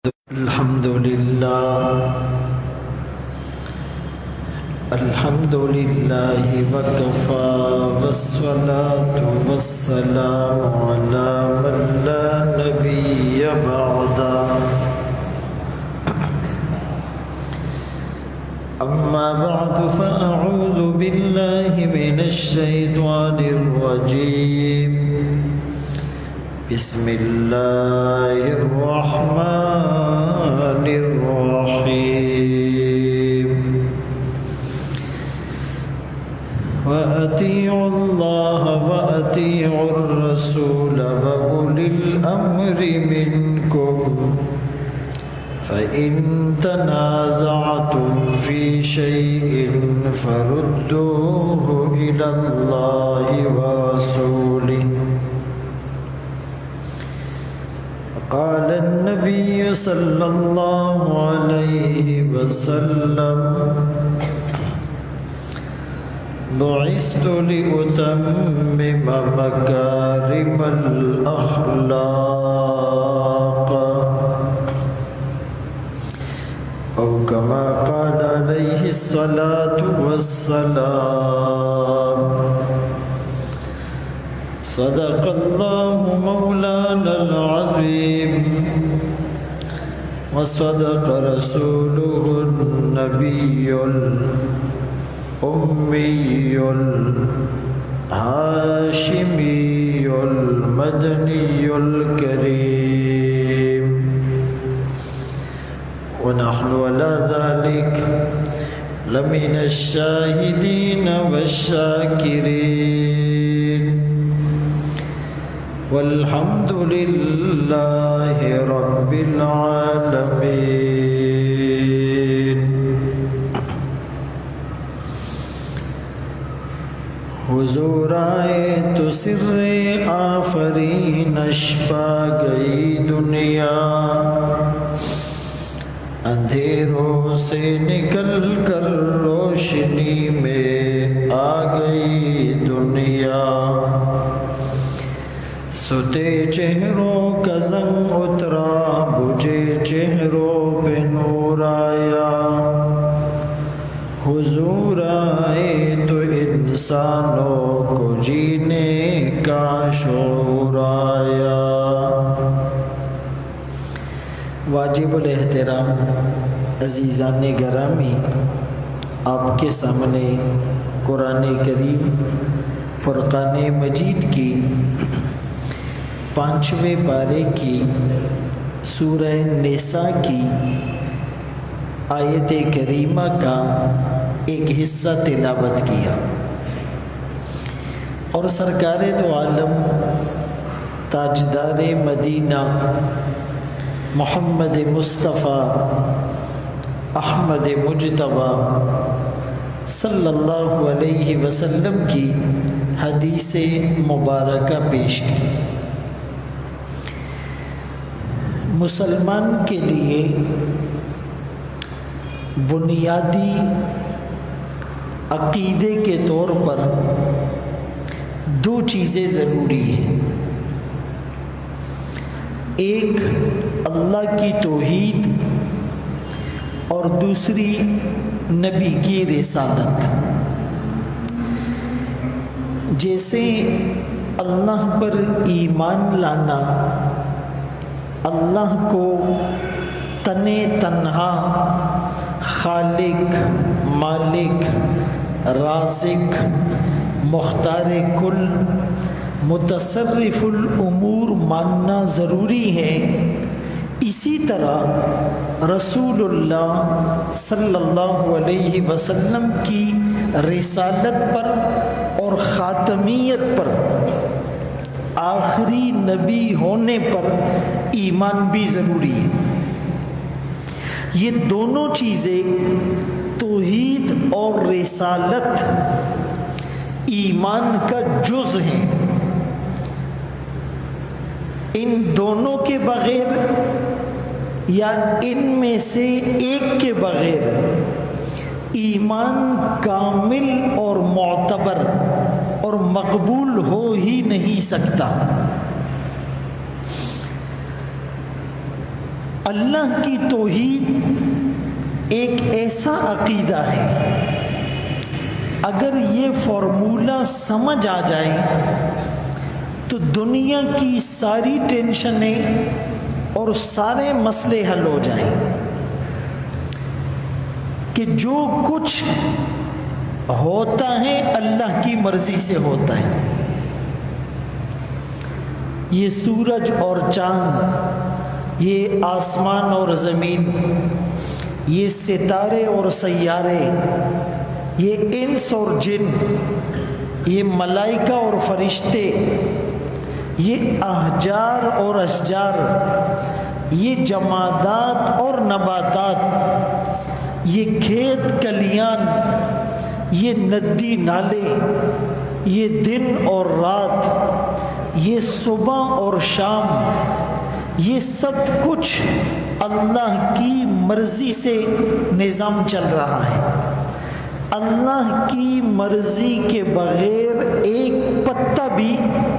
الحمد لله وكفى والصلاة والسلام على من لا نبي بعده أما بعد فأعوذ بالله من الشيطان الرجيم بسم الله الرحمن الرحيم وأطيعوا الله وأطيعوا الرسول وأولي الأمر منكم فإن تنازعتم في شيء فردوه إلى الله ورسوله قال النبي صلى الله عليه وسلم بعثت لأتمم مكارم الأخلاق أو كما قال عليه الصلاة والسلام صدق الله مولانا العظيم وصدق رسوله النبي الأمي الهاشمي المدني الكريم ونحن على ذلك لمن الشاهدين والشاكرين والحمد لله رب العالمين. حضور آئے تو سر آفرینش پا گئی دنیا، اندھیروں سے نکل کر روشنی میں آ گئی دنیا، ستے چہروں کا زنگ اترا بجھے چہروں پہ نور آیا، حضور آئے تو انسانوں کو جینے کا شعور آیا۔ واجب الاحترام عزیزان گرامی، آپ کے سامنے قرآن کریم فرقان مجید کی 5ویں پارے کی سورہ نساء کی آیت کریمہ کا ایک حصہ تلاوت کیا، اور سرکار دو عالم تاجدار مدینہ محمد مصطفیٰ احمد مجتبیٰ صلی اللہ علیہ وسلم کی حدیث مبارکہ پیش کی۔ مسلمان کے لیے بنیادی عقیدے کے طور پر 2 چیزیں ضروری ہیں، ایک اللہ کی توحید اور دوسری نبی کی رسالت۔ جیسے اللہ پر ایمان لانا، اللہ کو تنہا خالق، مالک، رازق، مختار کل، متصرف الامور ماننا ضروری ہے، اسی طرح رسول اللہ صلی اللہ علیہ وسلم کی رسالت پر اور خاتمیت پر، آخری نبی ہونے پر ایمان بھی ضروری ہے۔ یہ دونوں چیزیں توحید اور رسالت ایمان کا جز ہیں، ان دونوں کے بغیر یا ان میں سے ایک کے بغیر ایمان کامل اور معتبر اور مقبول ہو ہی نہیں سکتا۔ اللہ کی توحید ایک ایسا عقیدہ ہے، اگر یہ فارمولہ سمجھ آ جائے تو دنیا کی ساری ٹینشنیں اور سارے مسئلے حل ہو جائیں، کہ جو کچھ ہوتا ہے اللہ کی مرضی سے ہوتا ہے۔ یہ سورج اور چاند، یہ آسمان اور زمین، یہ ستارے اور سیارے، یہ انس اور جن، یہ ملائکہ اور فرشتے، یہ احجار اور اشجار، یہ جمادات اور نباتات، یہ کھیت کلیان، یہ ندی نالے، یہ دن اور رات، یہ صبح اور شام، یہ سب کچھ اللہ کی مرضی سے نظام چل رہا ہے۔ اللہ کی مرضی کے بغیر ایک پتا بھی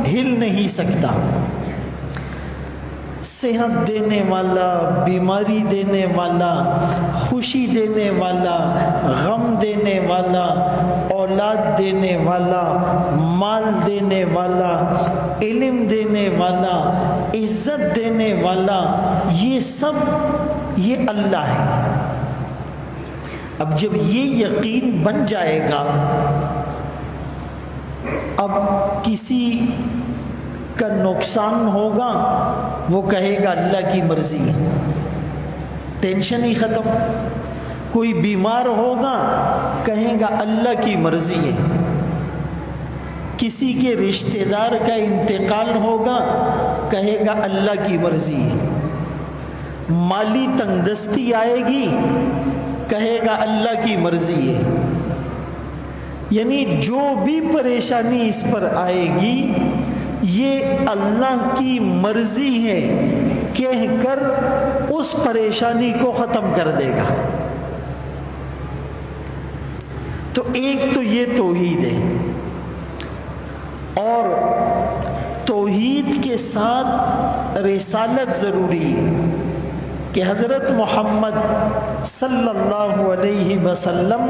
ہل نہیں سکتا۔ صحت دینے والا، بیماری دینے والا، خوشی دینے والا، غم دینے والا، اولاد دینے والا، مال دینے والا، علم دینے والا، عزت دینے والا، یہ سب یہ اللہ ہے۔ اب جب یہ یقین بن جائے گا، اب کسی کا نقصان ہوگا وہ کہے گا اللہ کی مرضی ہے، ٹینشن ہی ختم۔ کوئی بیمار ہوگا کہے گا اللہ کی مرضی ہے۔ کسی کے رشتہ دار کا انتقال ہوگا کہے گا اللہ کی مرضی ہے۔ مالی تنگ دستی آئے گی کہے گا اللہ کی مرضی ہے۔ یعنی جو بھی پریشانی اس پر آئے گی یہ اللہ کی مرضی ہے کہہ کر اس پریشانی کو ختم کر دے گا۔ تو ایک تو یہ توحید ہے، اور توحید کے ساتھ رسالت ضروری ہے کہ حضرت محمد صلی اللہ علیہ وسلم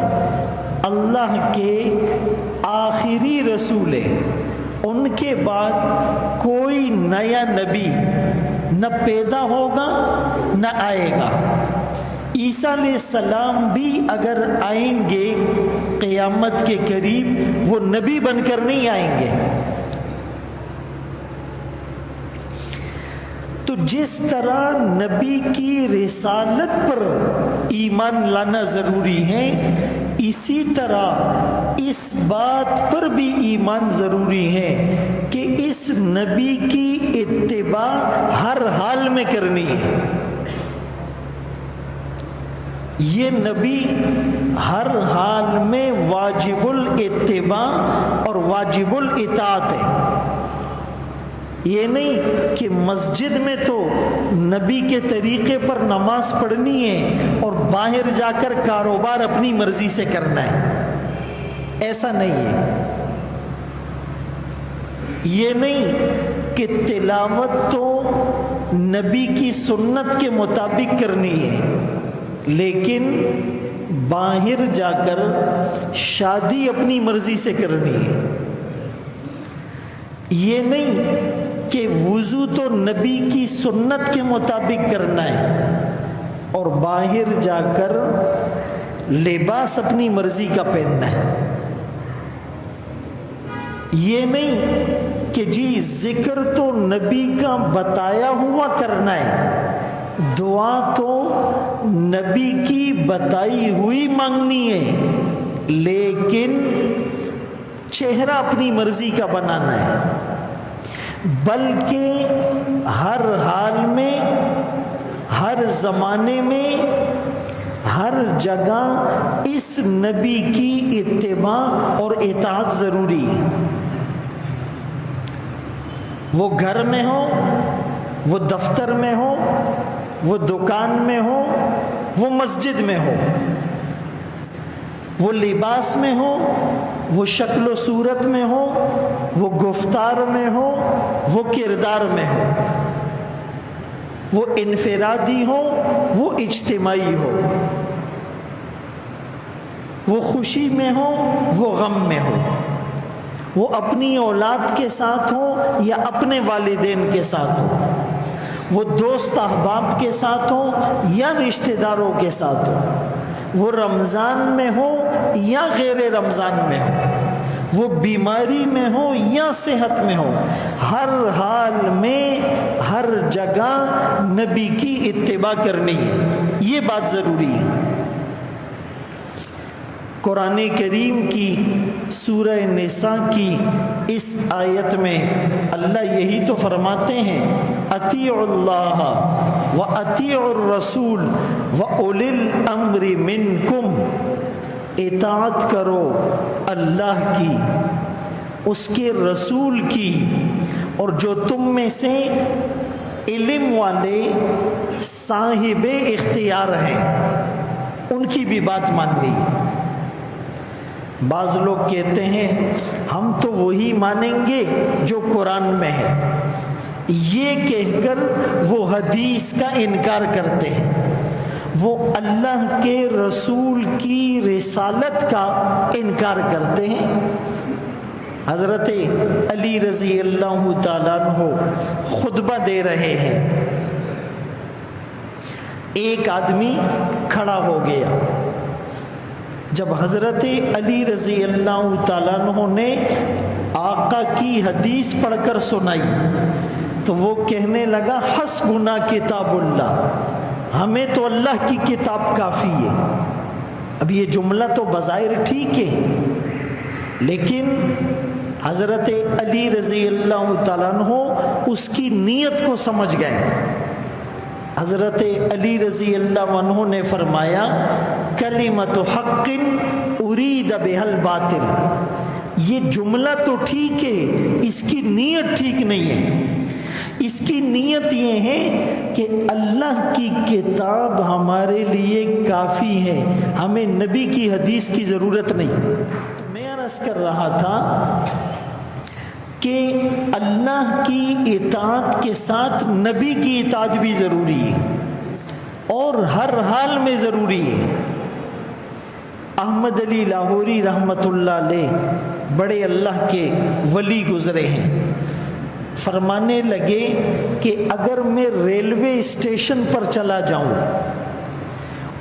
اللہ کے آخری رسول ہیں۔ ان کے بعد کوئی نیا نبی نہ پیدا ہوگا نہ آئے گا۔ عیسیٰ علیہ السلام بھی اگر آئیں گے قیامت کے قریب، وہ نبی بن کر نہیں آئیں گے۔ تو جس طرح نبی کی رسالت پر ایمان لانا ضروری ہے، اسی طرح اس بات پر بھی ایمان ضروری ہے کہ اس نبی کی اتباع ہر حال میں کرنی ہے۔ یہ نبی ہر حال میں واجب الاتباع اور واجب الاطاعت ہے۔ یہ نہیں کہ مسجد میں تو نبی کے طریقے پر نماز پڑھنی ہے اور باہر جا کر کاروبار اپنی مرضی سے کرنا ہے، ایسا نہیں ہے۔ یہ نہیں کہ تلاوت تو نبی کی سنت کے مطابق کرنی ہے، لیکن باہر جا کر شادی اپنی مرضی سے کرنی ہے۔ یہ نہیں کہ وضو تو نبی کی سنت کے مطابق کرنا ہے اور باہر جا کر لباس اپنی مرضی کا پہننا ہے۔ یہ نہیں کہ جی ذکر تو نبی کا بتایا ہوا کرنا ہے، دعا تو نبی کی بتائی ہوئی مانگنی ہے، لیکن چہرہ اپنی مرضی کا بنانا ہے۔ بلکہ ہر حال میں، ہر زمانے میں، ہر جگہ اس نبی کی اتباع اور اطاعت ضروری ہے۔ وہ گھر میں ہو، وہ دفتر میں ہو، وہ دکان میں ہو، وہ مسجد میں ہو، وہ لباس میں ہو، وہ شکل و صورت میں ہو، وہ گفتار میں ہو، وہ کردار میں ہو۔ وہ انفرادی ہو وہ اجتماعی ہو، وہ خوشی میں ہو وہ غم میں ہو، وہ اپنی اولاد کے ساتھ ہو یا اپنے والدین کے ساتھ ہو، وہ دوست احباب کے ساتھ ہو یا رشتہ داروں کے ساتھ ہو، وہ رمضان میں ہو یا غیر رمضان میں ہو، وہ بیماری میں ہو یا صحت میں ہو، ہر حال میں ہر جگہ نبی کی اتباع کرنی ہے، یہ بات ضروری ہے۔ قرآن کریم کی سورہ نساء کی اس آیت میں اللہ یہی تو فرماتے ہیں، اطیعوا اللہ و اطیعوا الرسول و اولی الامر منکم، اطاعت کرو اللہ کی، اس کے رسول کی، اور جو تم میں سے علم والے صاحب اختیار ہیں ان کی بھی بات ماننی۔ بعض لوگ کہتے ہیں ہم تو وہی مانیں گے جو قرآن میں ہے، یہ کہہ کر وہ حدیث کا انکار کرتے ہیں، وہ اللہ کے رسول کی رسالت کا انکار کرتے ہیں۔ حضرت علی رضی اللہ تعالیٰ عنہ خطبہ دے رہے ہیں، ایک آدمی کھڑا ہو گیا۔ جب حضرت علی رضی اللہ تعالیٰ عنہ نے آقا کی حدیث پڑھ کر سنائی تو وہ کہنے لگا حسبنا کتاب اللہ، ہمیں تو اللہ کی کتاب کافی ہے۔ اب یہ جملہ تو بظاہر ٹھیک ہے، لیکن حضرت علی رضی اللہ تعالیٰ عنہ اس کی نیت کو سمجھ گئے۔ حضرت علی رضی اللہ عنہ نے فرمایا کلمۃ حق ارید بہا الباطل، یہ جملہ تو ٹھیک ہے، اس کی نیت ٹھیک نہیں ہے۔ اس کی نیت یہ ہے کہ اللہ کی کتاب ہمارے لیے کافی ہے، ہمیں نبی کی حدیث کی ضرورت نہیں۔ تو میں عرض کر رہا تھا کہ اللہ کی اطاعت کے ساتھ نبی کی اطاعت بھی ضروری ہے اور ہر حال میں ضروری ہے۔ احمد علی لاہوری رحمۃ اللہ علیہ بڑے اللہ کے ولی گزرے ہیں، فرمانے لگے کہ اگر میں ریلوے اسٹیشن پر چلا جاؤں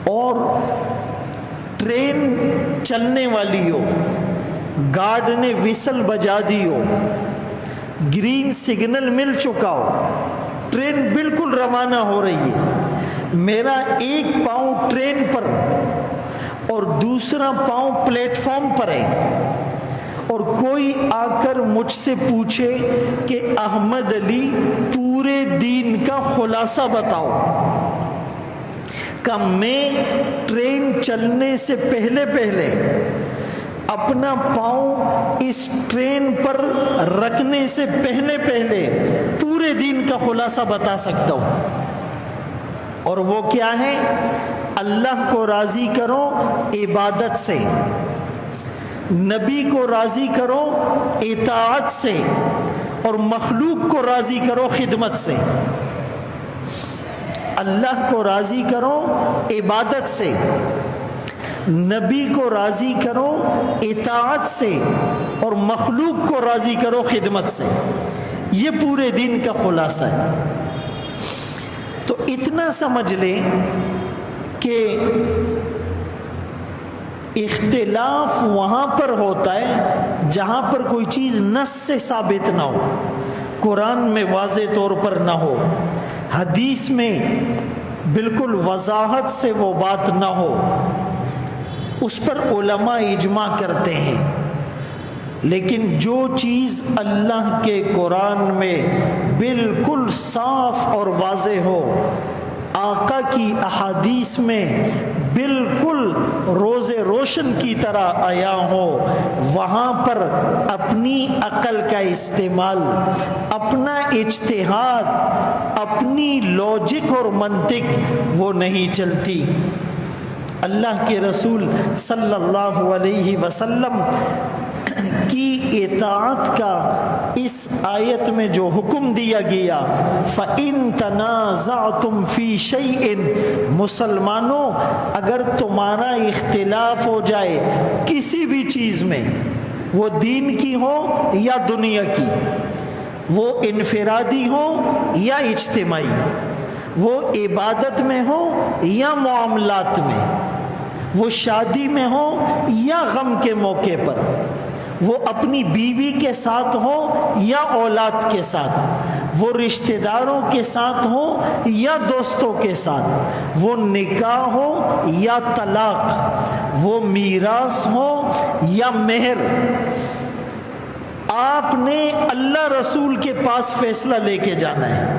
اور ٹرین چلنے والی ہو، گارڈ نے وسل بجا دی ہو، گرین سگنل مل چکا ہو، ٹرین بالکل روانہ ہو رہی ہے، میرا ایک پاؤں ٹرین پر اور دوسرا پاؤں پلیٹ فارم پر ہے، اور کوئی آ کر مجھ سے پوچھے کہ احمد علی پورے دین کا خلاصہ بتاؤ، کہ میں ٹرین چلنے سے پہلے اپنا پاؤں اس ٹرین پر رکھنے سے پہلے پورے دین کا خلاصہ بتا سکتا ہوں، اور وہ کیا ہے؟ اللہ کو راضی کرو عبادت سے، نبی کو راضی کرو اطاعت سے، اور مخلوق کو راضی کرو خدمت سے۔ اللہ کو راضی کرو عبادت سے، نبی کو راضی کرو اطاعت سے، اور مخلوق کو راضی کرو خدمت سے۔ یہ پورے دین کا خلاصہ ہے۔ تو اتنا سمجھ لیں کہ اختلاف وہاں پر ہوتا ہے جہاں پر کوئی چیز نص سے ثابت نہ ہو، قرآن میں واضح طور پر نہ ہو، حدیث میں بالکل وضاحت سے وہ بات نہ ہو، اس پر علماء اجماع کرتے ہیں۔ لیکن جو چیز اللہ کے قرآن میں بالکل صاف اور واضح ہو، آقا کی احادیث میں بالکل روز روشن کی طرح آیا ہو، وہاں پر اپنی عقل کا استعمال، اپنا اجتہاد، اپنی لوجک اور منطق وہ نہیں چلتی۔ اللہ کے رسول صلی اللہ علیہ وسلم کی اطاعت کا اس آیت میں جو حکم دیا گیا، فَإِن تَنَازَعْتُمْ فِي شَيْءٍ، مسلمانوں اگر تمہارا اختلاف ہو جائے کسی بھی چیز میں، وہ دین کی ہو یا دنیا کی، وہ انفرادی ہو یا اجتماعی، وہ عبادت میں ہو یا معاملات میں، وہ شادی میں ہو یا غم کے موقع پر، وہ اپنی بیوی کے ساتھ ہو یا اولاد کے ساتھ، وہ رشتہ داروں کے ساتھ ہو یا دوستوں کے ساتھ، وہ نکاح ہو یا طلاق، وہ میراث ہو یا مہر، آپ نے اللہ رسول کے پاس فیصلہ لے کے جانا ہے۔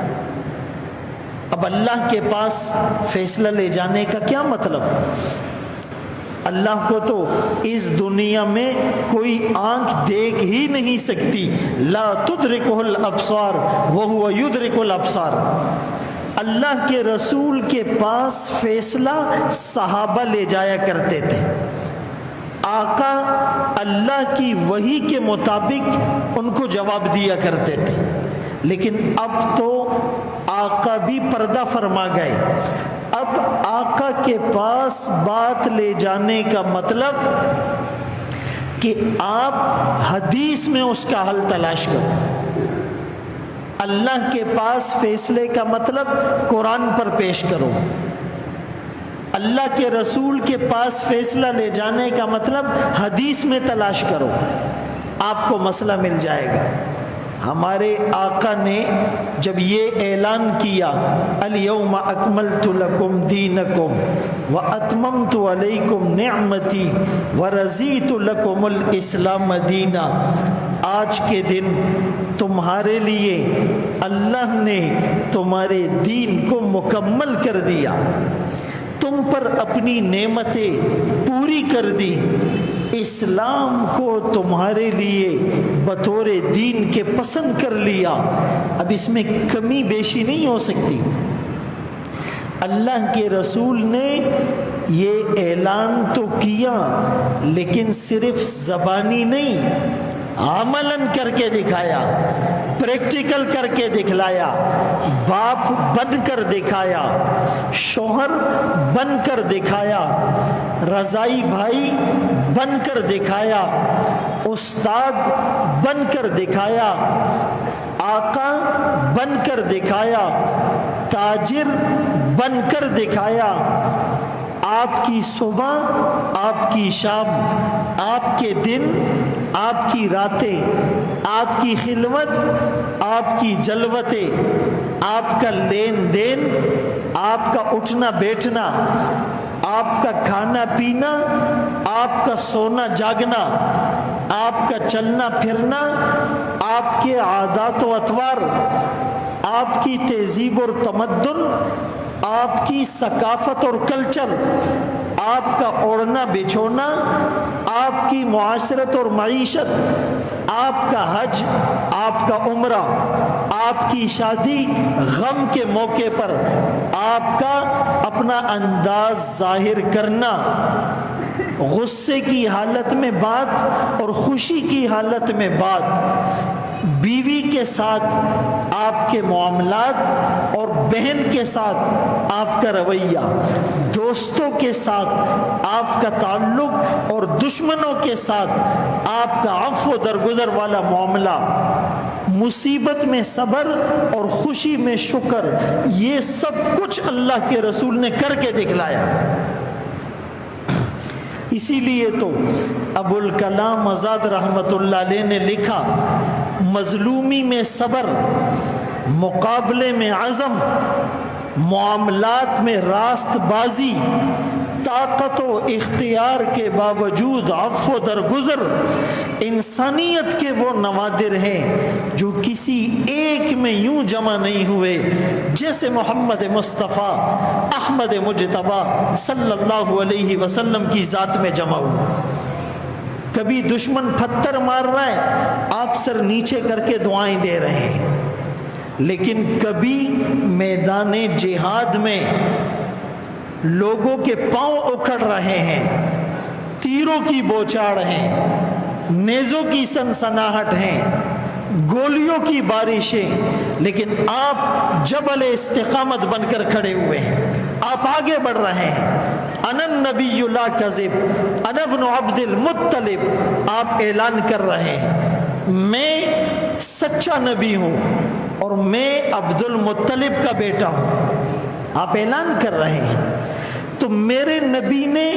اب اللہ کے پاس فیصلہ لے جانے کا کیا مطلب؟ اللہ کو تو اس دنیا میں کوئی آنکھ دیکھ ہی نہیں سکتی، لا تدرکہ الابصار وہو یدرک الابصار۔ اللہ کے رسول کے پاس فیصلہ صحابہ لے جایا کرتے تھے، آقا اللہ کی وحی کے مطابق ان کو جواب دیا کرتے تھے، لیکن اب تو آقا بھی پردہ فرما گئے۔ اب آقا کے پاس بات لے جانے کا مطلب کہ آپ حدیث میں اس کا حل تلاش کرو، اللہ کے پاس فیصلے کا مطلب قرآن پر پیش کرو، اللہ کے رسول کے پاس فیصلہ لے جانے کا مطلب حدیث میں تلاش کرو، آپ کو مسئلہ مل جائے گا۔ ہمارے آقا نے جب یہ اعلان کیا، الیوم اکملت لکم دینکم واتممت علیکم نعمتی ورضیت لکم الاسلام دینا، آج کے دن تمہارے لیے اللہ نے تمہارے دین کو مکمل کر دیا، تم پر اپنی نعمتیں پوری کر دی، اسلام کو تمہارے لیے بطور دین کے پسند کر لیا، اب اس میں کمی بیشی نہیں ہو سکتی۔ اللہ کے رسول نے یہ اعلان تو کیا، لیکن صرف زبانی نہیں، عملاً کر کے دکھایا، پریکٹیکل کر کے دکھلایا، باپ بن کر دکھایا، شوہر بن کر دکھایا، رضائی بھائی بن کر دکھایا، استاد بن کر دکھایا، آقا بن کر دکھایا، تاجر بن کر دکھایا۔ آپ کی صبح، آپ کی شام، آپ کے دن، آپ کی راتیں، آپ کی خلوت، آپ کی جلوتیں، آپ کا لین دین، آپ کا اٹھنا بیٹھنا، آپ کا کھانا پینا، آپ کا سونا جاگنا، آپ کا چلنا پھرنا، آپ کے عادات و اطوار، آپ کی تہذیب اور تمدن، آپ کی ثقافت اور کلچر، آپ کا اوڑھنا بچھونا، آپ کی معاشرت اور معیشت، آپ کا حج، آپ کا عمرہ، آپ کی شادی، غم کے موقع پر آپ کا اپنا انداز ظاہر کرنا، غصے کی حالت میں بات اور خوشی کی حالت میں بات، بیوی کے ساتھ آپ کے معاملات اور بہن کے ساتھ آپ کا رویہ، دوستوں کے ساتھ آپ کا تعلق اور دشمنوں کے ساتھ آپ کا عفو و درگزر والا معاملہ، مصیبت میں صبر اور خوشی میں شکر، یہ سب کچھ اللہ کے رسول نے کر کے دکھلایا۔ اسی لیے تو ابو الکلام آزاد رحمت اللہ علیہ نے لکھا، مظلومی میں صبر، مقابلے میں عزم، معاملات میں راست بازی، طاقت و اختیار کے باوجود عفو درگزر، انسانیت کے وہ نوادر ہیں جو کسی ایک میں یوں جمع نہیں ہوئے جیسے محمد مصطفیٰ احمد مجتبیٰ صلی اللہ علیہ وسلم کی ذات میں جمع ہوا۔ کبھی دشمن پتھر مار رہا ہے، آپ سر نیچے کر کے دعائیں دے رہے ہیں، لیکن کبھی میدان جہاد میں لوگوں کے پاؤں اکھڑ رہے ہیں، تیروں کی بوچھاڑ ہیں، نیزوں کی سنسناہٹ ہیں، گولیوں کی بارشیں، لیکن آپ جبل استقامت بن کر کھڑے ہوئے ہیں، آپ آگے بڑھ رہے ہیں۔ انا النبی لا کذب انا ابن عبد المطلب، آپ اعلان کر رہے ہیں میں سچا نبی ہوں اور میں عبد المطلب کا بیٹا ہوں، آپ اعلان کر رہے ہیں۔ تو میرے نبی نے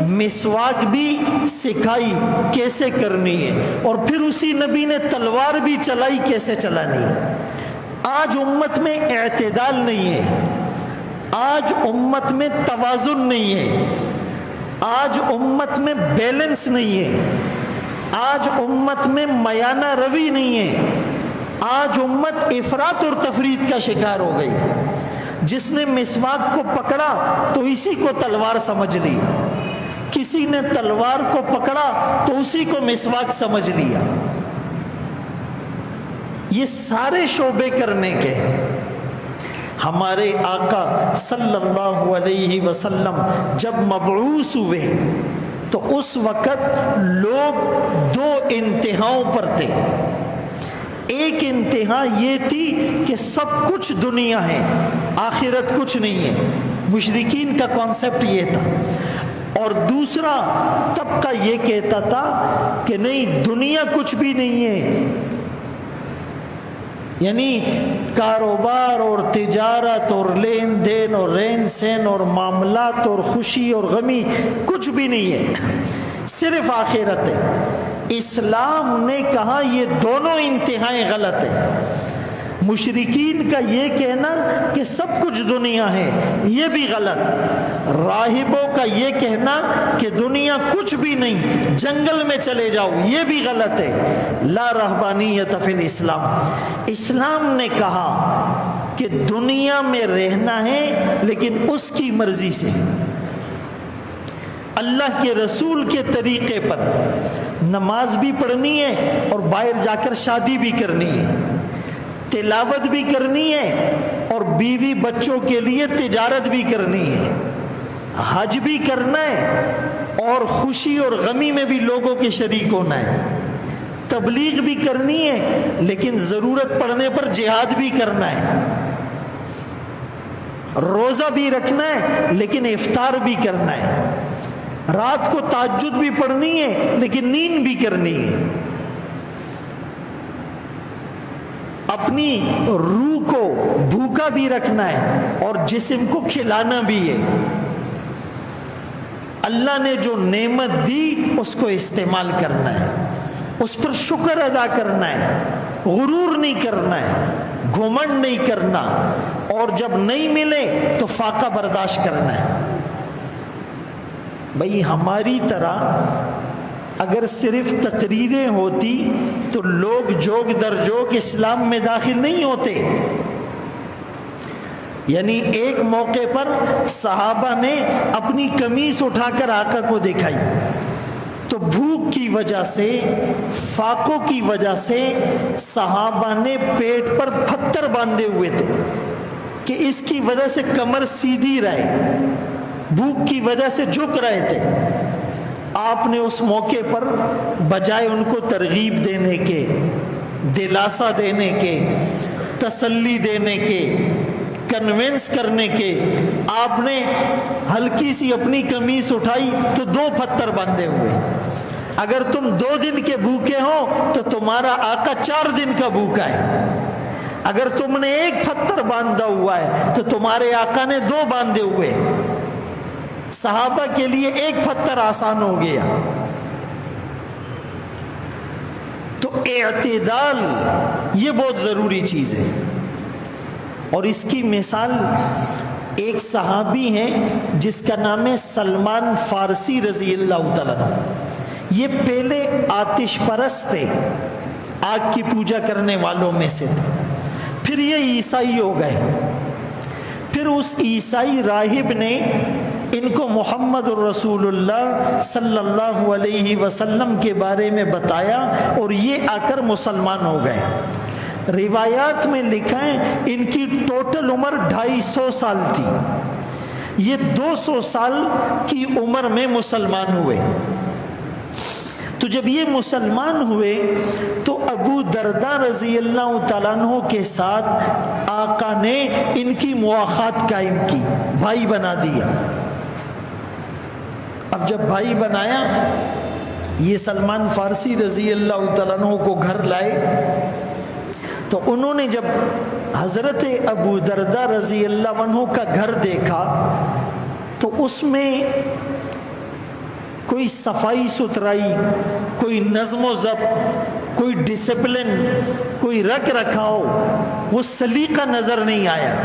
مسواک بھی سکھائی کیسے کرنی ہے، اور پھر اسی نبی نے تلوار بھی چلائی کیسے چلانی ہے۔ آج امت میں اعتدال نہیں ہے، آج امت میں توازن نہیں ہے، آج امت میں بیلنس نہیں ہے، آج امت میں میانہ روی نہیں ہے، آج امت افراط اور تفریط کا شکار ہو گئی۔ جس نے مسواک کو پکڑا تو اسی کو تلوار سمجھ لی، کسی نے تلوار کو پکڑا تو اسی کو مسواک سمجھ لیا۔ یہ سارے شعبے کرنے کے ہیں۔ ہمارے آقا صلی اللہ علیہ وسلم جب مبعوث ہوئے تو اس وقت لوگ دو انتہاؤں پر تھے۔ ایک انتہا یہ تھی کہ سب کچھ دنیا ہے، آخرت کچھ نہیں ہے، مشرکین کا کانسیپٹ یہ تھا۔ اور دوسرا طبقہ یہ کہتا تھا کہ نہیں، دنیا کچھ بھی نہیں ہے، یعنی کاروبار اور تجارت اور لین دین اور رہن سہن اور معاملات اور خوشی اور غمی کچھ بھی نہیں ہے، صرف آخرت ہے۔ اسلام نے کہا یہ دونوں انتہائیں غلط ہیں۔ مشرکین کا یہ کہنا کہ سب کچھ دنیا ہے یہ بھی غلط، راہبوں کا یہ کہنا کہ دنیا کچھ بھی نہیں، جنگل میں چلے جاؤ، یہ بھی غلط ہے۔ لا رہبانیت فی الاسلام، اسلام نے کہا کہ دنیا میں رہنا ہے لیکن اس کی مرضی سے، اللہ کے رسول کے طریقے پر، نماز بھی پڑھنی ہے اور باہر جا کر شادی بھی کرنی ہے، تلاوت بھی کرنی ہے اور بیوی بچوں کے لیے تجارت بھی کرنی ہے، حج بھی کرنا ہے اور خوشی اور غمی میں بھی لوگوں کے شریک ہونا ہے، تبلیغ بھی کرنی ہے لیکن ضرورت پڑنے پر جہاد بھی کرنا ہے، روزہ بھی رکھنا ہے لیکن افطار بھی کرنا ہے، رات کو تہجد بھی پڑھنی ہے لیکن نیند بھی کرنی ہے، اپنی روح کو بھوکا بھی رکھنا ہے اور جسم کو کھلانا بھی ہے۔ اللہ نے جو نعمت دی اس کو استعمال کرنا ہے، اس پر شکر ادا کرنا ہے، غرور نہیں کرنا ہے، گھمنڈ نہیں کرنا، اور جب نہیں ملے تو فاقہ برداشت کرنا ہے۔ بھئی ہماری طرح اگر صرف تقریریں ہوتی تو لوگ جوگ در جوگ اسلام میں داخل نہیں ہوتے۔ یعنی ایک موقع پر صحابہ نے اپنی قمیص اٹھا کر آقا کو دکھائی تو بھوک کی وجہ سے، فاقوں کی وجہ سے صحابہ نے پیٹ پر پتھر باندھے ہوئے تھے کہ اس کی وجہ سے کمر سیدھی رہے، بھوک کی وجہ سے جھک رہے تھے۔ آپ نے اس موقع پر بجائے ان کو ترغیب دینے کے، دلاسا دینے کے، تسلی دینے کے، کنونس کرنے کے، آپ نے ہلکی سی اپنی قمیص اٹھائی تو 2 پتھر باندھے ہوئے۔ اگر تم 2 دن کے بھوکے ہو تو تمہارا آقا 4 دن کا بھوکا ہے، اگر تم نے 1 پتھر باندھا ہوا ہے تو تمہارے آقا نے 2 باندھے ہوئے۔ صحابہ کے لیے 1 پتھر آسان ہو گیا۔ تو اعتدال یہ بہت ضروری چیز ہے، اور اس کی مثال ایک صحابی ہیں جس کا نام ہے سلمان فارسی رضی اللہ تعالیٰ عنہ۔ یہ پہلے آتش پرست تھے، آگ کی پوجا کرنے والوں میں سے تھے، پھر یہ عیسائی ہو گئے۔ پھر اس عیسائی راہب نے ان کو محمد الرسول اللہ صلی اللہ علیہ وسلم کے بارے میں بتایا اور یہ آ کر مسلمان ہو گئے۔ روایات میں لکھا ہے ان کی ٹوٹل عمر 250 سال تھی، یہ 200 سال کی عمر میں مسلمان ہوئے۔ تو جب یہ مسلمان ہوئے تو ابو درداء رضی اللہ تعالیٰ عنہ کے ساتھ آقا نے ان کی مواخات قائم کی، بھائی بنا دیا۔ اب جب بھائی بنایا، یہ سلمان فارسی رضی اللہ تعالیٰ عنہ کو گھر لائے، تو انہوں نے جب حضرت ابو درداء رضی اللہ عنہ کا گھر دیکھا تو اس میں کوئی صفائی ستھرائی، کوئی نظم و ضبط، کوئی ڈسپلن، کوئی رکھ رکھاؤ، وہ سلیقہ نظر نہیں آیا۔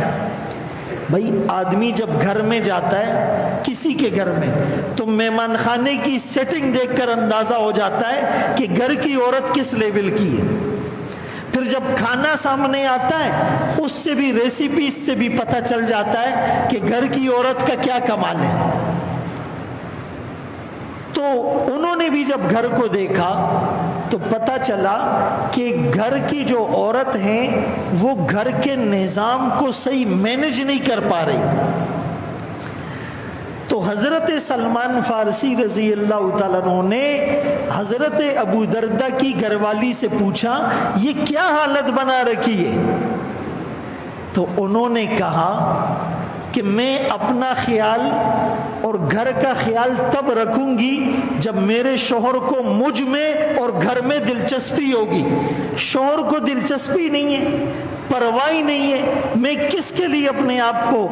بھائی آدمی جب گھر میں جاتا ہے کسی کے گھر میں تو مہمان خانے کی سیٹنگ دیکھ کر اندازہ ہو جاتا ہے کہ گھر کی عورت کس لیول کی ہے۔ پھر جب کھانا سامنے آتا ہے اس سے بھی، ریسیپیز سے بھی پتہ چل جاتا ہے کہ گھر کی عورت کا کیا کمال ہے۔ تو انہوں نے بھی جب گھر کو دیکھا تو پتہ چلا کہ گھر کی جو عورت ہیں وہ گھر کے نظام کو صحیح مینج نہیں کر پا رہی۔ تو حضرت سلمان فارسی رضی اللہ تعالیٰ عنہ نے حضرت ابو درداء کی گھر والی سے پوچھا یہ کیا حالت بنا رکھی ہے؟ تو انہوں نے کہا کہ میں اپنا خیال اور گھر کا خیال تب رکھوں گی جب میرے شوہر کو مجھ میں اور گھر میں دلچسپی ہوگی۔ شوہر کو دلچسپی نہیں ہے، پرواہ نہیں ہے، میں کس کے لیے اپنے آپ کو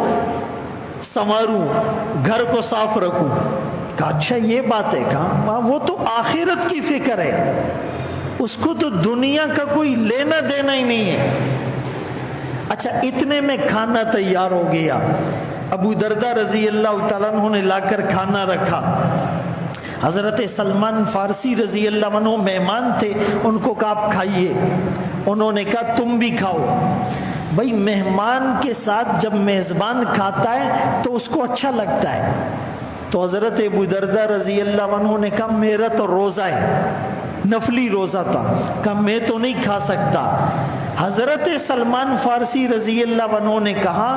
سنواروں، گھر کو صاف رکھوں۔ کہا اچھا یہ بات ہے، کہا وہ تو آخرت کی فکر ہے، اس کو تو دنیا کا کوئی لینا دینا ہی نہیں ہے۔ اچھا اتنے میں کھانا تیار ہو گیا، ابو درداء رضی اللہ تعالیٰ عنہ نے لا کر کھانا رکھا۔ حضرت سلمان فارسی رضی اللہ عنہ مہمان تھے، ان کو کہا آپ کھائیے، انہوں نے کہا تم بھی کھاؤ۔ بھائی مہمان کے ساتھ جب میزبان کھاتا ہے تو اس کو اچھا لگتا ہے۔ تو حضرت ابو درداء رضی اللہ عنہ نے کہا میرا تو روزہ ہے، نفلی روزہ تھا، کہا میں تو نہیں کھا سکتا۔ حضرت سلمان فارسی رضی اللہ عنہ نے کہا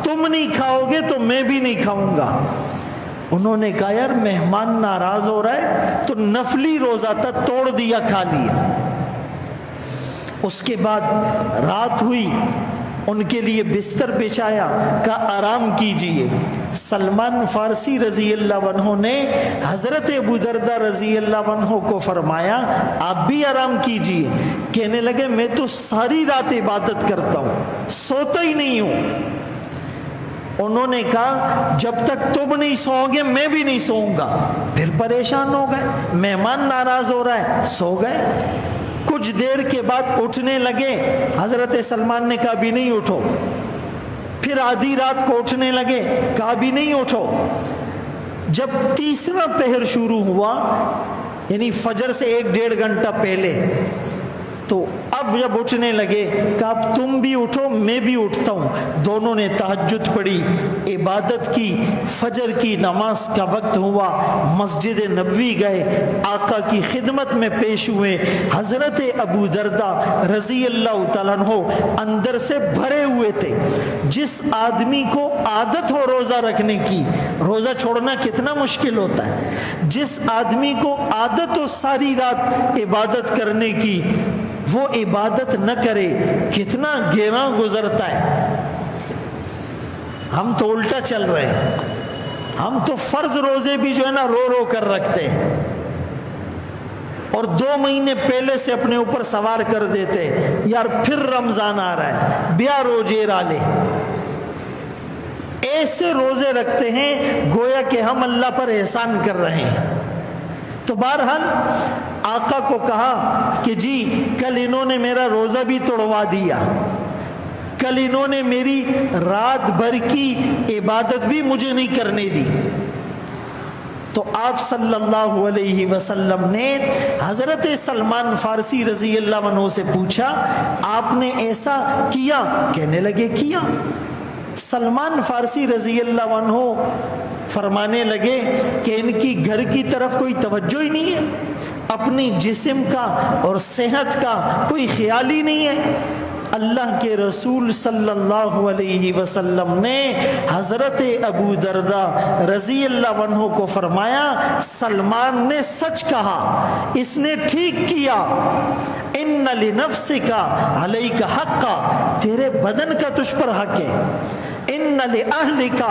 تم نہیں کھاؤ گے تو میں بھی نہیں کھاؤں گا۔ انہوں نے کہا یار مہمان ناراض ہو رہا ہے تو نفلی روزہ تھا، توڑ دیا، کھا لیا۔ اس کے بعد رات ہوئی، ان کے لیے بستر بچھایا، کہا آرام کیجئے۔ سلمان فارسی رضی اللہ عنہ نے حضرت ابو درداء رضی اللہ عنہ کو فرمایا آپ بھی آرام کیجئے۔ کہنے لگے میں تو ساری رات عبادت کرتا ہوں، سوتا ہی نہیں ہوں۔ انہوں نے کہا جب تک تم نہیں سوؤ گے میں بھی نہیں سوؤں گا۔ پھر پریشان ہو گئے، مہمان ناراض ہو رہا ہے، سو گئے۔ کچھ دیر کے بعد اٹھنے لگے، حضرت سلمان نے کہا بھی نہیں اٹھو۔ پھر آدھی رات کو اٹھنے لگے، کہا بھی نہیں اٹھو۔ جب تیسرا پہر شروع ہوا، یعنی فجر سے 1-1.5 گھنٹہ پہلے، تو اب جب اٹھنے لگے کہ اب تم بھی اٹھو میں بھی اٹھتا ہوں۔ دونوں نے تہجد پڑھی، عبادت کی، فجر کی نماز کا وقت ہوا، مسجد نبوی گئے، آقا کی خدمت میں پیش ہوئے۔ حضرت ابو درداء رضی اللہ تعالیٰ عنہ اندر سے بھرے ہوئے تھے۔ جس آدمی کو عادت ہو روزہ رکھنے کی، روزہ چھوڑنا کتنا مشکل ہوتا ہے، جس آدمی کو عادت ہو ساری رات عبادت کرنے کی، وہ عبادت نہ کرے کتنا گہرا گزرتا ہے۔ ہم تو الٹا چل رہے ہیں، ہم تو فرض روزے بھی جو ہے نا رو رو کر رکھتے ہیں اور 2 مہینے پہلے سے اپنے اوپر سوار کر دیتے، یار پھر رمضان آ رہا ہے، بیا روزے رالے۔ ایسے روزے رکھتے ہیں گویا کہ ہم اللہ پر احسان کر رہے ہیں۔ تو بہرحال آقا کو کہا کہ جی کل انہوں نے میرا روزہ بھی توڑوا دیا، کل انہوں نے میری رات بھر کی عبادت بھی مجھے نہیں کرنے دی۔ تو آپ صلی اللہ علیہ وسلم نے حضرت سلمان فارسی رضی اللہ عنہ سے پوچھا آپ نے ایسا کیا؟ کہنے لگے کیا۔ سلمان فارسی رضی اللہ عنہ فرمانے لگے کہ ان کی گھر کی طرف کوئی توجہ ہی نہیں ہے، اپنی جسم کا اور صحت کا کوئی خیال ہی نہیں ہے۔ اللہ کے رسول صلی اللہ علیہ وسلم نے حضرت ابو دردہ رضی اللہ عنہ کو فرمایا سلمان نے سچ کہا، اس نے ٹھیک کیا، ان لنفسک علیک حقا، تیرے بدن کا تجھ پر حق ہے، ان لأہلک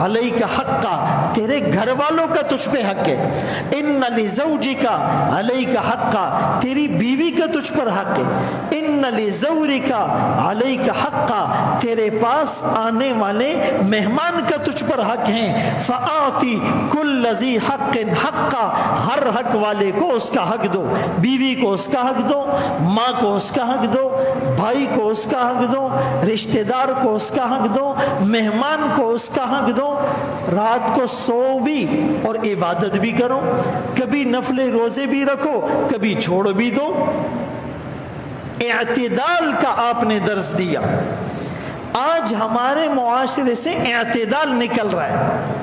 علیک حقا، تیرے گھر والوں کا تجھ پہ حق ہے، ان لزوجک علیک حقا، تیری بیوی کا تجھ پر حق ہے، ان لزورک علیک حقا، تیرے پاس آنے والے مہمان کا تجھ پر حق ہے، فآتی کل ذی حق حقا، ہر حق والے کو اس کا حق دو، بیوی کو اس کا حق دو، ماں کو اس کا حق دو، بھائی کو اس کا حق دو، رشتہ دار کو اس کا حق دو، مہمان کو اس کا حق دو، رات کو سو بھی اور عبادت بھی کرو، کبھی نفل روزے بھی رکھو، کبھی چھوڑ بھی دو، اعتدال کا آپ نے درس دیا۔ آج ہمارے معاشرے سے اعتدال نکل رہا ہے۔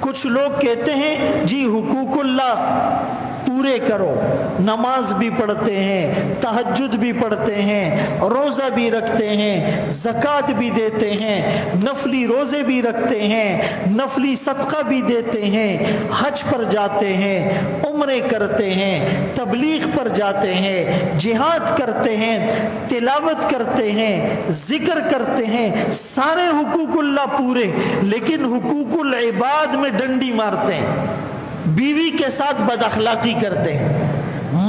کچھ لوگ کہتے ہیں جی حقوق اللہ پورے کرو، نماز بھی پڑھتے ہیں، تہجد بھی پڑھتے ہیں، روزہ بھی رکھتے ہیں، زکوٰۃ بھی دیتے ہیں، نفلی روزے بھی رکھتے ہیں، نفلی صدقہ بھی دیتے ہیں، حج پر جاتے ہیں، عمرے کرتے ہیں، تبلیغ پر جاتے ہیں، جہاد کرتے ہیں، تلاوت کرتے ہیں، ذکر کرتے ہیں، سارے حقوق اللہ پورے، لیکن حقوق العباد میں ڈنڈی مارتے ہیں، بیوی کے ساتھ بد اخلاقی کرتے ہیں،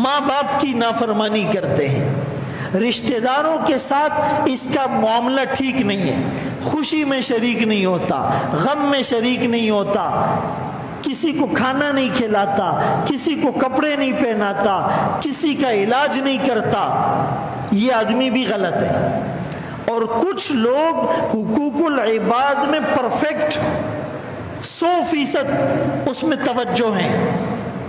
ماں باپ کی نافرمانی کرتے ہیں، رشتہ داروں کے ساتھ اس کا معاملہ ٹھیک نہیں ہے، خوشی میں شریک نہیں ہوتا، غم میں شریک نہیں ہوتا، کسی کو کھانا نہیں کھلاتا، کسی کو کپڑے نہیں پہناتا، کسی کا علاج نہیں کرتا، یہ آدمی بھی غلط ہے۔ اور کچھ لوگ حقوق العباد میں پرفیکٹ 100% اس میں توجہ ہیں،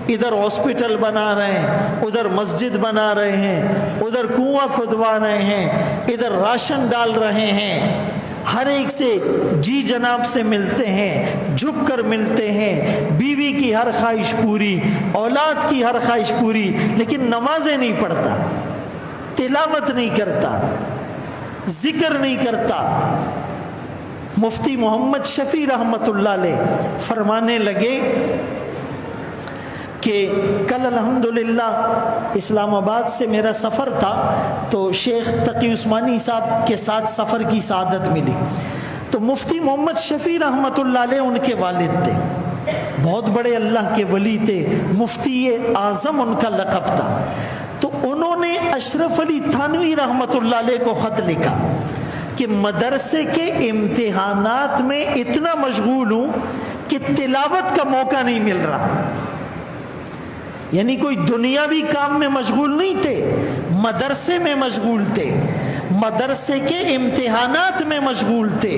ادھر ہاسپٹل بنا رہے ہیں، ادھر مسجد بنا رہے ہیں، ادھر کنواں کھدوا رہے ہیں، ادھر راشن ڈال رہے ہیں، ہر ایک سے جی جناب سے ملتے ہیں، جھک کر ملتے ہیں، بیوی کی ہر خواہش پوری، اولاد کی ہر خواہش پوری، لیکن نمازیں نہیں پڑھتا، تلاوت نہیں کرتا، ذکر نہیں کرتا۔ مفتی محمد شفیع رحمت اللہ علیہ فرمانے لگے کہ کل الحمدللہ اسلام آباد سے میرا سفر تھا، تو شیخ تقی عثمانی صاحب کے ساتھ سفر کی سعادت ملی، تو مفتی محمد شفیع رحمت اللہ علیہ ان کے والد تھے، بہت بڑے اللہ کے ولی تھے، مفتی اعظم ان کا لقب تھا۔ تو انہوں نے اشرف علی تھانوی رحمت اللہ علیہ کو خط لکھا کہ مدرسے کے امتحانات میں اتنا مشغول ہوں کہ تلاوت کا موقع نہیں مل رہا، یعنی کوئی دنیاوی کام میں مشغول نہیں تھے، مدرسے میں مشغول تھے، مدرسے کے امتحانات میں مشغول تھے،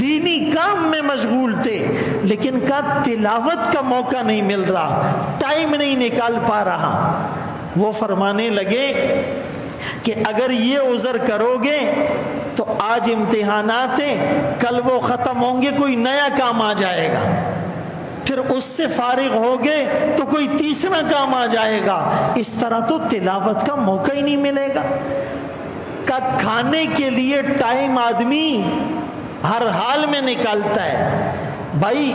دینی کام میں مشغول تھے، لیکن کا تلاوت کا موقع نہیں مل رہا، ٹائم نہیں نکال پا رہا۔ وہ فرمانے لگے کہ اگر یہ عذر کرو گے تو آج امتحانات ہیں، کل وہ ختم ہوں گے، کوئی نیا کام آ جائے گا، پھر اس سے فارغ ہوگے تو کوئی تیسرا کام آ جائے گا، اس طرح تو تلاوت کا موقع ہی نہیں ملے گا۔ کا کھانے کے لیے ٹائم آدمی ہر حال میں نکالتا ہے، بھائی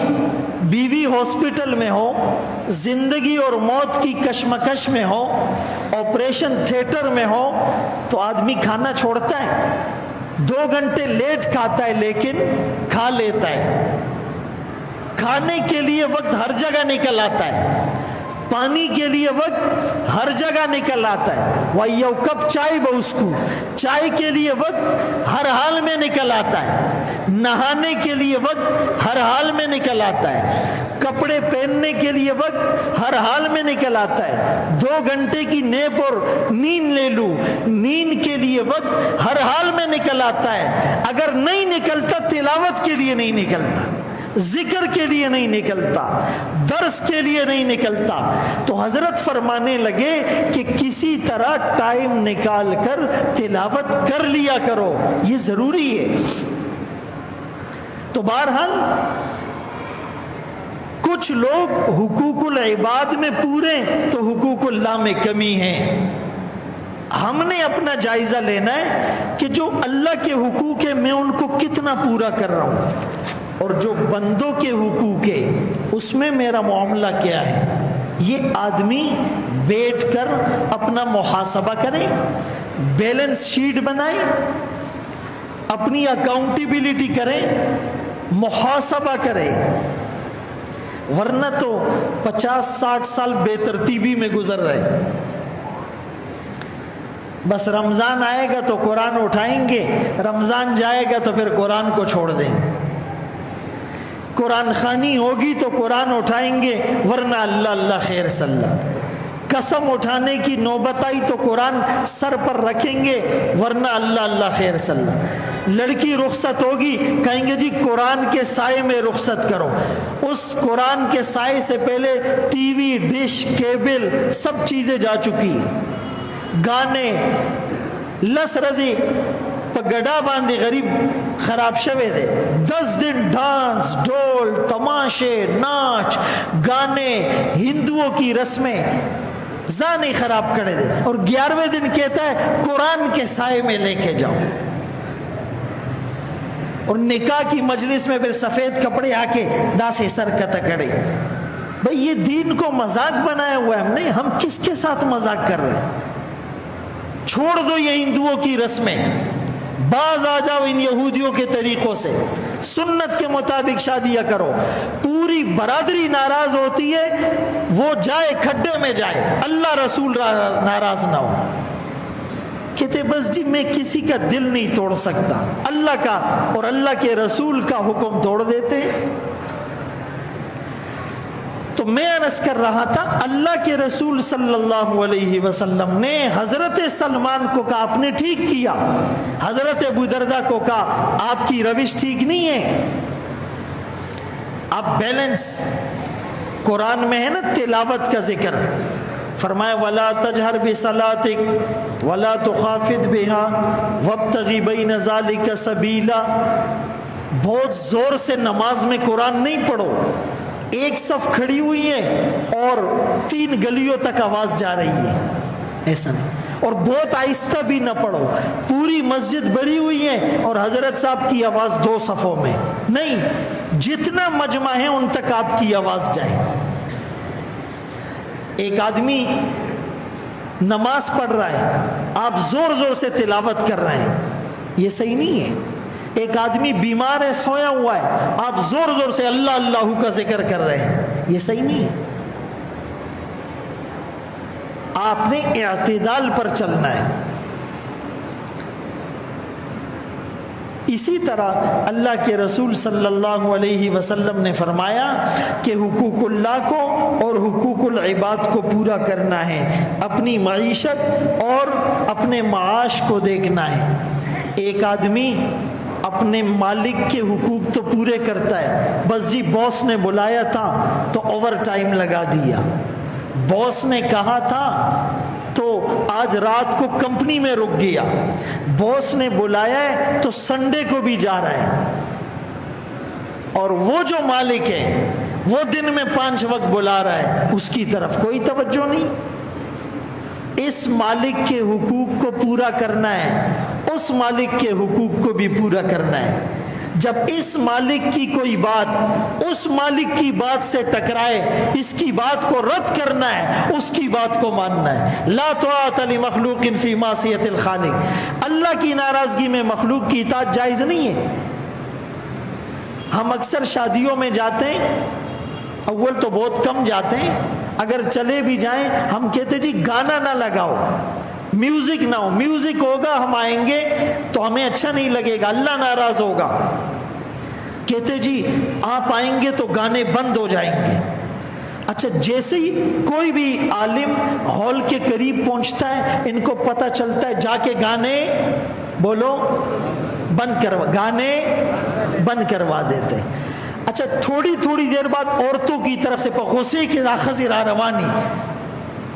بیوی ہاسپٹل میں ہو، زندگی اور موت کی کشمکش میں ہو، آپریشن تھیٹر میں ہو، تو آدمی کھانا چھوڑتا ہے، 2 گھنٹے لیٹ کھاتا ہے لیکن کھا لیتا ہے۔ کھانے کے لیے وقت ہر جگہ نکل آتا ہے، پانی کے لیے وقت ہر جگہ نکل آتا ہے، وَيَوْ کپ چائے بہسکو، چائے کے لیے وقت ہر حال میں نکل آتا ہے، نہانے کے لیے وقت ہر حال میں نکل آتا ہے، کپڑے پہننے کے لیے وقت ہر حال میں نکل آتا ہے، 2 گھنٹے کی نیپ اور نیند لے لوں، نیند کے لیے وقت ہر حال میں نکل آتا ہے، اگر نہیں نکلتا تلاوت کے لیے نہیں نکلتا، ذکر کے لیے نہیں نکلتا، درس کے لیے نہیں نکلتا۔ تو حضرت فرمانے لگے کہ کسی طرح ٹائم نکال کر تلاوت کر لیا کرو، یہ ضروری ہے۔ تو بہرحال کچھ لوگ حقوق العباد میں پورے تو حقوق اللہ میں کمی ہے۔ ہم نے اپنا جائزہ لینا ہے کہ جو اللہ کے حقوق ہے میں ان کو کتنا پورا کر رہا ہوں، اور جو بندوں کے حقوق ہے اس میں میرا معاملہ کیا ہے۔ یہ آدمی بیٹھ کر اپنا محاسبہ کرے، بیلنس شیٹ بنائے، اپنی اکاؤنٹیبلٹی کرے، محاسبہ کرے، ورنہ تو 50-60 سال بے ترتیبی میں گزر رہے۔ بس رمضان آئے گا تو قرآن اٹھائیں گے، رمضان جائے گا تو پھر قرآن کو چھوڑ دیں گے، قرآن خوانی ہوگی تو قرآن اٹھائیں گے، ورنہ اللہ اللہ خیر صلی اللہ، قسم اٹھانے کی نوبت آئی تو قرآن سر پر رکھیں گے، ورنہ اللہ اللہ خیر صلی اللہ۔ لڑکی رخصت ہوگی، کہیں گے جی قرآن کے سائے میں رخصت کرو، اس قرآن کے سائے سے پہلے ٹی وی، ڈش، کیبل سب چیزیں جا چکی، گانے، لس رزی گڑا باندھی غریب خراب شوے دے، 10 دن ڈانس، ڈول، تماشے، ناچ گانے، ہندوؤں کی رسمیں زانی خراب کرے دے، اور 11ویں دن کہتا ہے قرآن کے سائے میں لے کے جاؤ، اور نکاح کی مجلس میں پھر سفید کپڑے آ کے داسی سر کتکڑے۔ بھئی یہ دین کو مذاق بنایا ہوا ہے ہم نے، ہم کس کے ساتھ مذاق کر رہے ہیں؟ چھوڑ دو یہ ہندوؤں کی رسمیں، باز آ جاؤ ان یہودیوں کے طریقوں سے، سنت کے مطابق شادیاں کرو۔ پوری برادری ناراض ہوتی ہے، وہ جائے کھڈے میں جائے، اللہ رسول ناراض نہ ہو۔ کہتے بس جی میں کسی کا دل نہیں توڑ سکتا، اللہ کا اور اللہ کے رسول کا حکم توڑ دیتے۔ تو میں عرض کر رہا تھا، اللہ کے رسول صلی اللہ علیہ وسلم نے حضرت سلمان کو کہا آپ نے ٹھیک کیا، حضرت ابو دردہ کو کہا آپ کی روش ٹھیک نہیں ہے، آپ بیلنس۔ قرآن میں ہے نا تلاوت کا ذکر، فرمایا وَلَا تَجْهَرْ بِصَلَاتِكَ وَلَا تُخَافِتْ بِهَا وَابْتَغِ بَيْنَ ذَلِكَ سَبِيلًا۔ بہت زور سے نماز میں قرآن نہیں پڑھو، ایک صف کھڑی ہوئی ہے اور 3 گلیوں تک آواز جا رہی ہے، ایسا نہیں، اور بہت آہستہ بھی نہ پڑھو، پوری مسجد بھری ہوئی ہے اور حضرت صاحب کی آواز 2 صفوں میں نہیں، جتنا مجمع ہے ان تک آپ کی آواز جائے۔ ایک آدمی نماز پڑھ رہا ہے، آپ زور زور سے تلاوت کر رہے ہیں، یہ صحیح نہیں ہے۔ ایک آدمی بیمار ہے، سویا ہوا ہے، آپ زور زور سے اللہ اللہ کا ذکر کر رہے ہیں، یہ صحیح نہیں ہے۔ آپ نے اعتدال پر چلنا ہے۔ اسی طرح اللہ کے رسول صلی اللہ علیہ وسلم نے فرمایا کہ حقوق اللہ کو اور حقوق العباد کو پورا کرنا ہے، اپنی معیشت اور اپنے معاش کو دیکھنا ہے۔ ایک آدمی اپنے مالک کے حقوق تو پورے کرتا ہے، بس جی باس نے بلایا تھا تو اوور ٹائم لگا دیا، باس نے کہا تھا تو آج رات کو کمپنی میں رک گیا، باس نے بلایا ہے تو سنڈے کو بھی جا رہا ہے، اور وہ جو مالک ہے وہ دن میں 5 وقت بلا رہا ہے، اس کی طرف کوئی توجہ نہیں۔ اس مالک کے حقوق کو پورا کرنا ہے، اس مالک کے حقوق کو بھی پورا کرنا ہے۔ جب اس مالک کی کوئی بات اس مالک کی بات سے ٹکرائے، اس کی بات کو رد کرنا ہے، اس کی بات کو ماننا ہے۔ لا طاعۃ لمخلوق فی معصیۃ الخالق، اللہ کی ناراضگی میں مخلوق کی اطاعت جائز نہیں ہے۔ ہم اکثر شادیوں میں جاتے ہیں، اول تو بہت کم جاتے ہیں، اگر چلے بھی جائیں ہم کہتے جی گانا نہ لگاؤ، میوزک نہ ہو، میوزک ہوگا ہم آئیں گے تو ہمیں اچھا نہیں لگے گا، اللہ ناراض ہوگا۔ کہتے جی آپ آئیں گے تو گانے بند ہو جائیں گے۔ اچھا جیسے ہی کوئی بھی عالم ہال کے قریب پہنچتا ہے، ان کو پتہ چلتا ہے، جا کے گانے بولو گانے بند کروا دیتے۔ اچھا تھوڑی دیر بعد عورتوں کی طرف سے غصے کی خزیرہ روانی،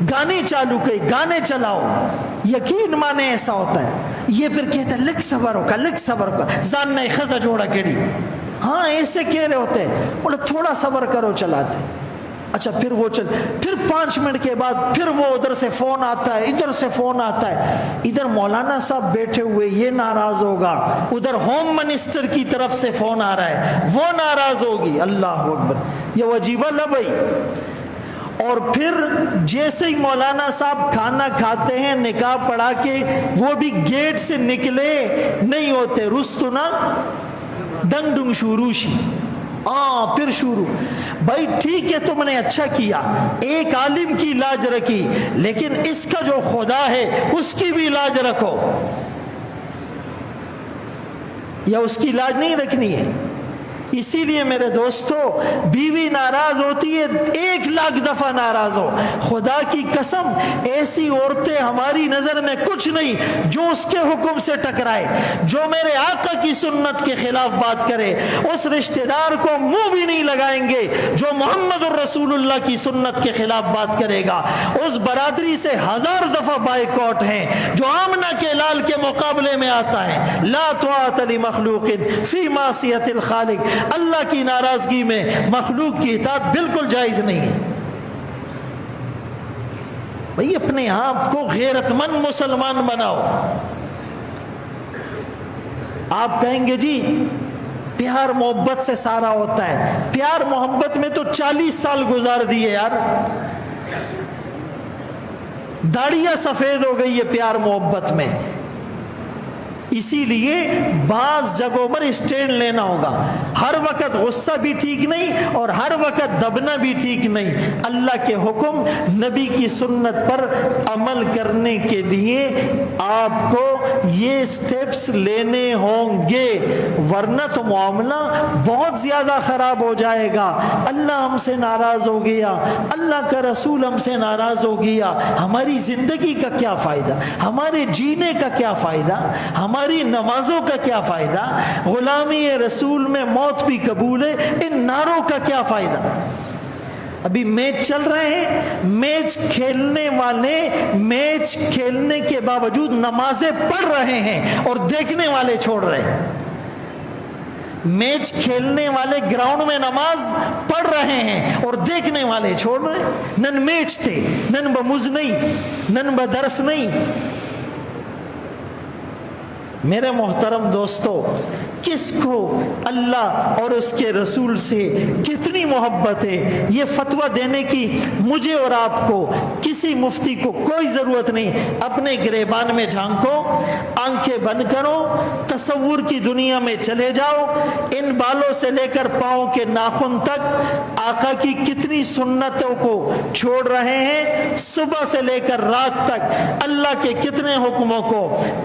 گانے چالو کئی، گانے چلاؤ، یقین مانے ایسا ہوتا ہے۔ یہ پھر کہتا ہے لکھ صبر ہوگا زان نہیں خزا جوڑا کیڑی، ہاں ایسے کہہ رہے ہوتے ہیں، بولے تھوڑا صبر کرو چلاتے۔ اچھا پھر وہ چل، پھر 5 منٹ کے بعد پھر وہ ادھر سے فون آتا ہے، ادھر سے فون آتا ہے، ادھر مولانا صاحب بیٹھے ہوئے یہ ناراض ہوگا، ادھر ہوم منسٹر کی طرف سے فون آ رہا ہے وہ ناراض ہوگی، اللہ اکبر، یہ عجیبہ لبئی۔ اور پھر جیسے ہی مولانا صاحب کھانا کھاتے ہیں نکاح پڑھا کے وہ بھی گیٹ سے نکلے نہیں ہوتے، رستنا ڈنگ ڈنگ شروشی، پھر شروع۔ بھائی ٹھیک ہے تم نے اچھا کیا، ایک عالم کی لاج رکھی، لیکن اس کا جو خدا ہے اس کی بھی لاج رکھو، یا اس کی لاج نہیں رکھنی ہے؟ اسی لیے میرے دوستو، بیوی ناراض ہوتی ہے 1,00,000 دفعہ ناراض ہو، خدا کی قسم ایسی عورتیں ہماری نظر میں کچھ نہیں جو اس کے حکم سے ٹکرائے، جو میرے آقا کی سنت کے خلاف بات کرے اس رشتہ دار کو منہ بھی نہیں لگائیں گے، جو محمد الرسول اللہ کی سنت کے خلاف بات کرے گا اس برادری سے 1000 دفعہ بائیکاٹ ہیں، جو آمنہ کے لال کے مقابلے میں آتا ہے، لا طاعت لمخلوق فی معصیت الخالق، اللہ کی ناراضگی میں مخلوق کی اطاعت بالکل جائز نہیں ہے۔ بھئی اپنے آپ کو غیرت مند مسلمان بناؤ۔ آپ کہیں گے جی پیار محبت سے سارا ہوتا ہے، پیار محبت میں تو 40 سال گزار دیے یار، داڑیاں سفید ہو گئی ہے پیار محبت میں۔ اسی لیے بعض جگہوں پر اسٹینڈ لینا ہوگا، ہر وقت غصہ بھی ٹھیک نہیں اور ہر وقت دبنا بھی ٹھیک نہیں، اللہ کے حکم نبی کی سنت پر عمل کرنے کے لیے آپ کو یہ سٹیپس لینے ہوں گے، ورنہ تو معاملہ بہت زیادہ خراب ہو جائے گا۔ اللہ ہم سے ناراض ہو گیا، اللہ کا رسول ہم سے ناراض ہو گیا، ہماری زندگی کا کیا فائدہ، ہمارے جینے کا کیا فائدہ، ہماری نمازوں کا کیا فائدہ، غلامی رسول میں موت بھی قبول ہے، ان نعروں کا کیا فائدہ؟ ابھی میچ چل رہے ہیں، میچ کھیلنے والے میچ کھیلنے کے باوجود نمازیں پڑھ رہے ہیں اور دیکھنے والے چھوڑ رہے ہیں۔ میچ کھیلنے والے گراؤنڈ میں نماز پڑھ رہے ہیں اور دیکھنے والے چھوڑ رہے ہیں۔ نن میچ تھے، نن بمز نہیں، نن بدرس نہیں۔ میرے محترم دوستو، کس کو اللہ اور اس کے رسول سے کتنی محبت ہے یہ فتویٰ دینے کی مجھے اور آپ کو کسی مفتی کو کوئی ضرورت نہیں۔ اپنے گریبان میں جھانکو، آنکھیں بند کرو، تصور کی دنیا میں چلے جاؤ، ان بالوں سے لے کر پاؤں کے ناخن تک آقا کی کتنی سنتوں کو چھوڑ رہے ہیں، صبح سے لے کر رات تک اللہ کے کتنے حکموں کو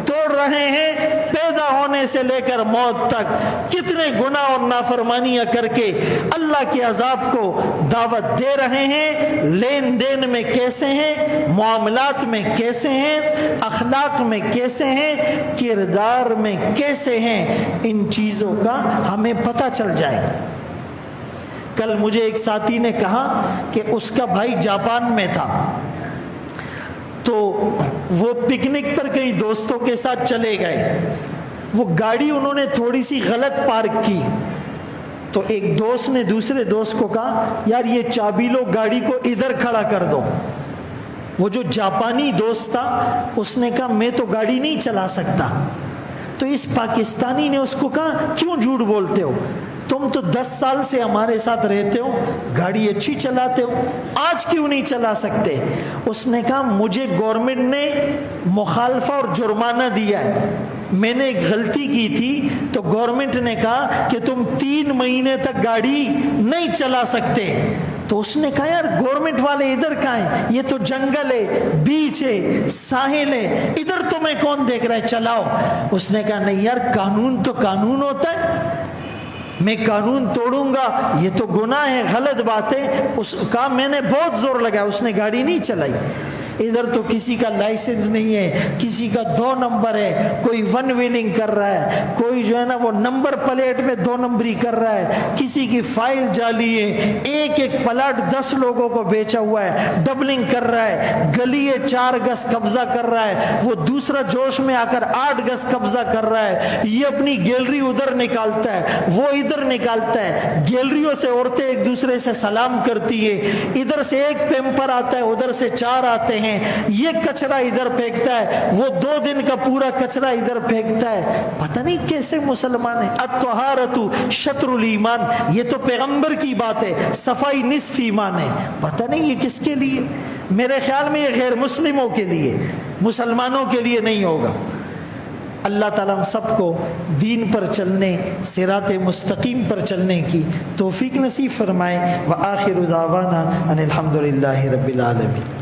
توڑ رہے ہیں، پیدا ہونے سے لے کر موت تک کتنے گناہ اور نافرمانیاں کر کے اللہ کے عذاب کو دعوت دے رہے ہیں۔ لین دین میں کیسے ہیں، معاملات میں کیسے ہیں، اخلاق میں کیسے ہیں، کردار میں کیسے ہیں، ان چیزوں کا ہمیں پتہ چل جائے۔ کل مجھے ایک ساتھی نے کہا کہ اس کا بھائی جاپان میں تھا، تو وہ پکنک پر کئی دوستوں کے ساتھ چلے گئے، وہ گاڑی انہوں نے تھوڑی سی غلط پارک کی، تو ایک دوست نے دوسرے دوست کو کہا یار یہ چابی لو، گاڑی کو ادھر کھڑا کر دو۔ وہ جو جاپانی دوست تھا اس نے کہا میں تو گاڑی نہیں چلا سکتا، تو اس پاکستانی نے اس کو کہا کیوں جھوٹ بولتے ہو، تم تو 10 سال سے ہمارے ساتھ رہتے ہو، گاڑی اچھی چلاتے ہو، آج کیوں نہیں چلا سکتے؟ اس نے کہا مجھے گورنمنٹ نے مخالفہ اور جرمانہ دیا ہے، میں نے ایک غلطی کی تھی تو گورنمنٹ نے کہا کہ تم 3 مہینے تک گاڑی نہیں چلا سکتے۔ تو اس نے کہا یار گورنمنٹ والے ادھر کہاں ہیں، یہ تو جنگل ہے، بیچ ہے، ساحل ہے، ادھر تمہیں کون دیکھ رہا ہے، چلاؤ۔ اس نے کہا نہیں یار قانون تو قانون ہوتا ہے، میں قانون توڑوں گا یہ تو گناہ ہے، غلط بات ہے۔ اس کا میں نے بہت زور لگایا، اس نے گاڑی نہیں چلائی۔ ادھر تو کسی کا لائسنس نہیں ہے، کسی کا 2 نمبر ہے، کوئی 1 ویلنگ کر رہا ہے، کوئی جو ہے نا وہ نمبر پلیٹ میں 2 نمبری کر رہا ہے، کسی کی فائل جعلی ہے، ایک پلاٹ 10 لوگوں کو بیچا ہوا ہے، ڈبلنگ کر رہا ہے، گلی 4 گز قبضہ کر رہا ہے، وہ دوسرا جوش میں آ کر 8 گز قبضہ کر رہا ہے، یہ اپنی گیلری ادھر نکالتا ہے، وہ ادھر نکالتا ہے، گیلریوں سے عورتیں ایک دوسرے سے سلام کرتی ہے، ادھر سے ایک پیمپر آتا ہے، ادھر سے 4 آتے ہیں، یہ کچرا ادھر پھینکتا ہے، وہ 2 دن کا پورا کچرا ادھر پھینکتا ہے۔ پتہ نہیں کیسے مسلمان ہیں۔ الطہارۃ شطر الایمان، یہ تو پیغمبر کی بات ہے، صفائی نصف ایمان ہے۔ پتہ نہیں یہ کس کے لیے؟ میرے خیال میں یہ غیر مسلموں کے لیے، مسلمانوں کے لیے نہیں ہوگا۔ اللہ تعالیٰ ہم سب کو دین پر چلنے، صراط مستقیم پر چلنے کی توفیق نصیب فرمائے۔ وآخر دعوانا ان الحمد للہ رب العالمین۔